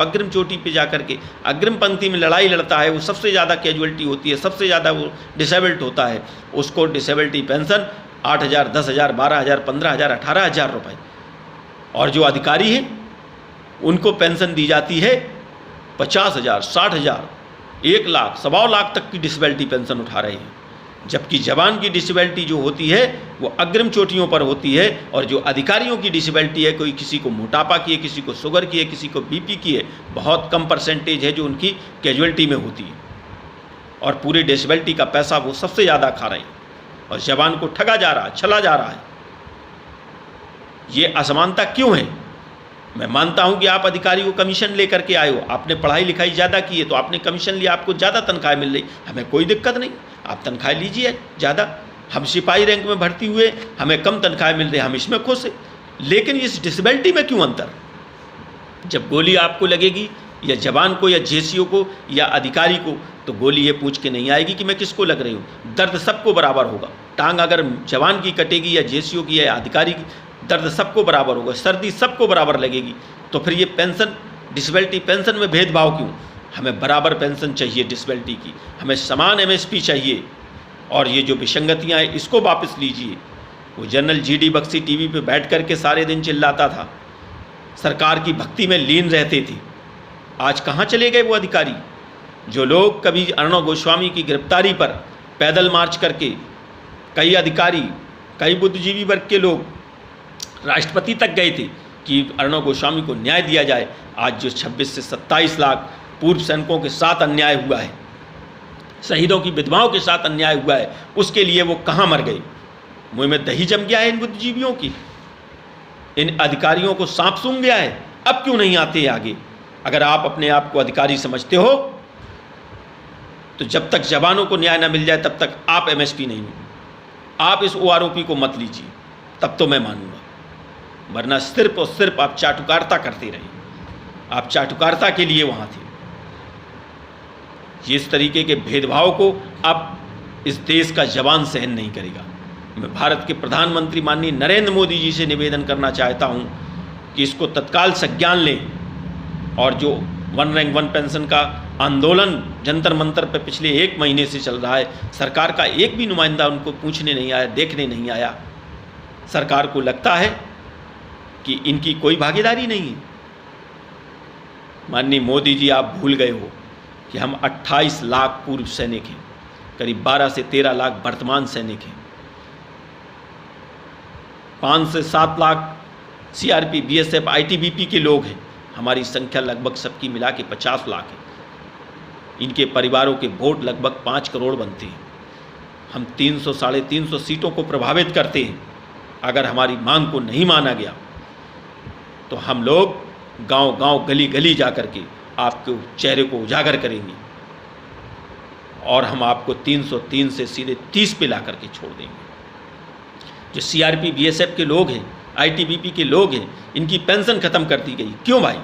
अग्रिम चोटी पे जाकर के अग्रिम पंक्ति में लड़ाई लड़ता है, वो सबसे ज़्यादा कैजुअलिटी होती है, सबसे ज़्यादा वो डिसेबल्ड होता है, उसको डिसेबिलिटी पेंशन 8,000, 10,000, 12,000, 15,000, 18,000 रुपये। और जो अधिकारी हैं उनको पेंशन दी जाती है 50,000, 60,000, 1 लाख, 1.25 लाख तक की डिसेबिलिटी पेंशन उठा रहे हैं। जबकि जवान की डिसेबिलिटी जो होती है वो अग्रिम चोटियों पर होती है, और जो अधिकारियों की डिसेबिलिटी है, कोई किसी को मोटापा की है, किसी को शुगर की है, किसी को बीपी की है, बहुत कम परसेंटेज है जो उनकी कैजुअलिटी में होती है, और पूरे डिसेबिलिटी का पैसा वो सबसे ज़्यादा खा रहे हैं, और जवान को ठगा जा रहा है, छला जा रहा है। ये असमानता क्यों है? मैं मानता हूं कि आप अधिकारी को कमीशन लेकर के आए हो, आपने पढ़ाई लिखाई ज़्यादा की है तो आपने कमीशन लिया, आपको ज़्यादा तनख्वाह मिल रही, हमें कोई दिक्कत नहीं, आप तनख्वाह लीजिए ज़्यादा। हम सिपाही रैंक में भर्ती हुए, हमें कम तनख्वाह मिल रही, हम इसमें खुश हैं। लेकिन इस डिसेबिलिटी में क्यों अंतर? जब गोली आपको लगेगी, या जवान को, या जेसीओ को, या अधिकारी को, तो गोली ये पूछ के नहीं आएगी कि मैं किसको लग रही हूँ। दर्द सबको बराबर होगा। टांग अगर जवान की कटेगी, या जेसीओ की, या अधिकारी की, दर्द सबको बराबर होगा, सर्दी सबको बराबर लगेगी। तो फिर ये पेंशन, डिसेबिलिटी पेंशन में भेदभाव क्यों? हमें बराबर पेंशन चाहिए डिसेबिलिटी की, हमें समान एमएसपी चाहिए, और ये जो विसंगतियाँ हैं इसको वापस लीजिए। वो जनरल जीडी बख्शी टीवी पे बैठ कर के सारे दिन चिल्लाता था, सरकार की भक्ति में लीन रहते थे। आज कहाँ चले गए वो अधिकारी? जो लोग कभी अर्णव गोस्वामी की गिरफ्तारी पर पैदल मार्च करके, कई अधिकारी, कई बुद्धिजीवी वर्ग के लोग राष्ट्रपति तक गए थे कि अर्णव गोस्वामी को न्याय दिया जाए, आज जो 26 से 27 लाख पूर्व सैनिकों के साथ अन्याय हुआ है, शहीदों की विधवाओं के साथ अन्याय हुआ है, उसके लिए वो कहाँ मर गए? मुँह में दही जम गया है इन बुद्धिजीवियों की, इन अधिकारियों को सांप सूंघ गया है। अब क्यों नहीं आते आगे? अगर आप अपने आप को अधिकारी समझते हो तो जब तक जवानों को न्याय न मिल जाए तब तक आप एमएसपी नहीं हो। आप इस ओआरओपी को मत लीजिए, तब तो मैं मानूंगा, वरना सिर्फ और सिर्फ आप चाटुकारिता करते रहे। आप चाटुकारिता के लिए वहाँ थे। इस तरीके के भेदभाव को अब इस देश का जवान सहन नहीं करेगा। मैं भारत के प्रधानमंत्री माननीय नरेंद्र मोदी जी से निवेदन करना चाहता हूँ कि इसको तत्काल संज्ञान लें, और जो 1 रैंक 1 पेंशन का आंदोलन जंतर मंतर पर पिछले 1 महीने से चल रहा है, सरकार का एक भी नुमाइंदा उनको पूछने नहीं आया, देखने नहीं आया। सरकार को लगता है कि इनकी कोई भागीदारी नहीं है। माननीय मोदी जी, आप भूल गए हो कि हम 28 लाख पूर्व सैनिक हैं, करीब 12 से 13 लाख वर्तमान सैनिक हैं, 5 से 7 लाख सीआरपी, बीएसएफ, आईटीबीपी के लोग हैं। हमारी संख्या लगभग सबकी मिला के 50 लाख है। इनके परिवारों के वोट लगभग 5 करोड़ बनते हैं। हम 300, 350 सीटों को प्रभावित करते हैं। अगर हमारी मांग को नहीं माना गया तो हम लोग गांव-गांव, गली-गली जा कर के आपके चेहरे को उजागर करेंगे, और हम आपको 303 से सीधे 30 पे ला करके छोड़ देंगे। जो सीआरपी, बीएसएफ के लोग हैं, आईटीबीपी के लोग हैं, इनकी पेंशन खत्म कर दी गई। क्यों भाई?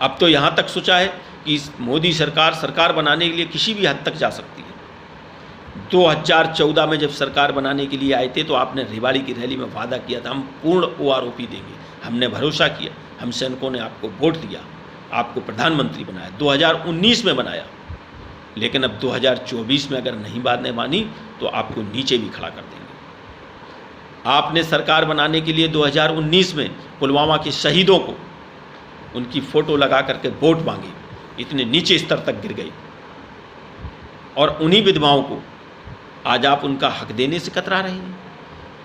अब तो यहाँ तक सोचा है कि इस मोदी सरकार बनाने के लिए किसी भी हद तक जा सकती है। 2014 में जब सरकार बनाने के लिए आए थे तो आपने रेवाड़ी की रैली में वादा किया था, हम पूर्ण ओआरओपी देंगे। हमने भरोसा किया, हम सैनिकों ने आपको वोट दिया, आपको प्रधानमंत्री बनाया, 2019 में बनाया। लेकिन अब 2024 में अगर नहीं बात नहीं मानी तो आपको नीचे भी खड़ा कर देंगे। आपने सरकार बनाने के लिए 2019 में पुलवामा के शहीदों को, उनकी फ़ोटो लगा करके वोट मांगे, इतने नीचे स्तर तक गिर गई। और उन्हीं विधवाओं को आज आप उनका हक देने से कतरा रहे हैं।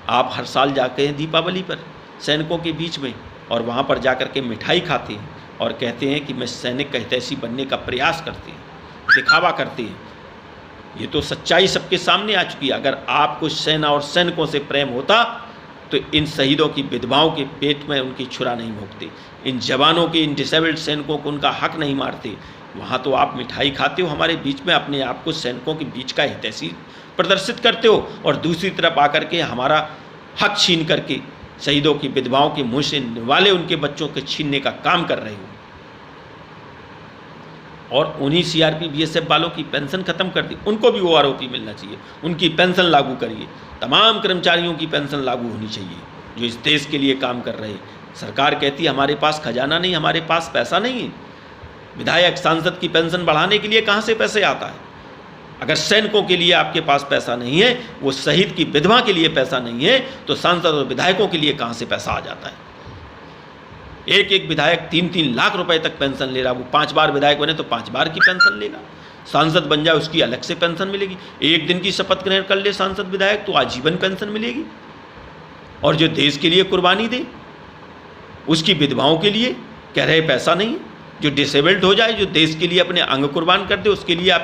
आप हर साल जाते हैं दीपावली पर सैनिकों के बीच में, और वहाँ पर जाकर के मिठाई खाते हैं और कहते हैं कि मैं सैनिक का हितैषी बनने का प्रयास करते हैं, दिखावा करते हैं। ये तो सच्चाई सबके सामने आ चुकी है। अगर आपको सेना और सैनिकों से प्रेम होता तो इन शहीदों की विधवाओं के पेट में उनकी छुरा नहीं भोंकते, इन जवानों के, इन डिसेबल्ड सैनिकों को उनका हक नहीं मारते। वहाँ तो आप मिठाई खाते हो, हमारे बीच में अपने आप को सैनिकों के बीच का हितैषी प्रदर्शित करते हो, और दूसरी तरफ आकर के हमारा हक छीन करके शहीदों की विधवाओं के मुँह से निवाले उनके बच्चों के छीनने का काम कर रहे हो। और उन्हीं सीआरपी, बीएसएफ वालों की पेंशन खत्म कर दी, उनको भी ओआरओपी मिलना चाहिए, उनकी पेंशन लागू करिए। तमाम कर्मचारियों की पेंशन लागू होनी चाहिए जो इस देश के लिए काम कर रहे हैं। सरकार कहती है हमारे पास खजाना नहीं, हमारे पास पैसा नहीं है। विधायक सांसद की पेंशन बढ़ाने के लिए कहाँ से पैसे आता है? अगर सैनिकों के लिए आपके पास पैसा नहीं है, वो शहीद की विधवा के लिए पैसा नहीं है, तो सांसद और विधायकों के लिए कहाँ से पैसा आ जाता है? एक एक विधायक 3-3 लाख रुपए तक पेंशन ले रहा। वो 5 बार विधायक बने तो 5 बार की पेंशन लेगा। सांसद बन जाए उसकी अलग से पेंशन मिलेगी। एक दिन की शपथ ग्रहण कर ले सांसद विधायक तो आजीवन पेंशन मिलेगी। और जो देश के लिए कुर्बानी दे, उसकी विधवाओं के लिए कह रहे पैसा नहीं है। जो डिसेबल्ड हो जाए, जो देश के लिए अपने अंग कुर्बान कर दे, उसके लिए आप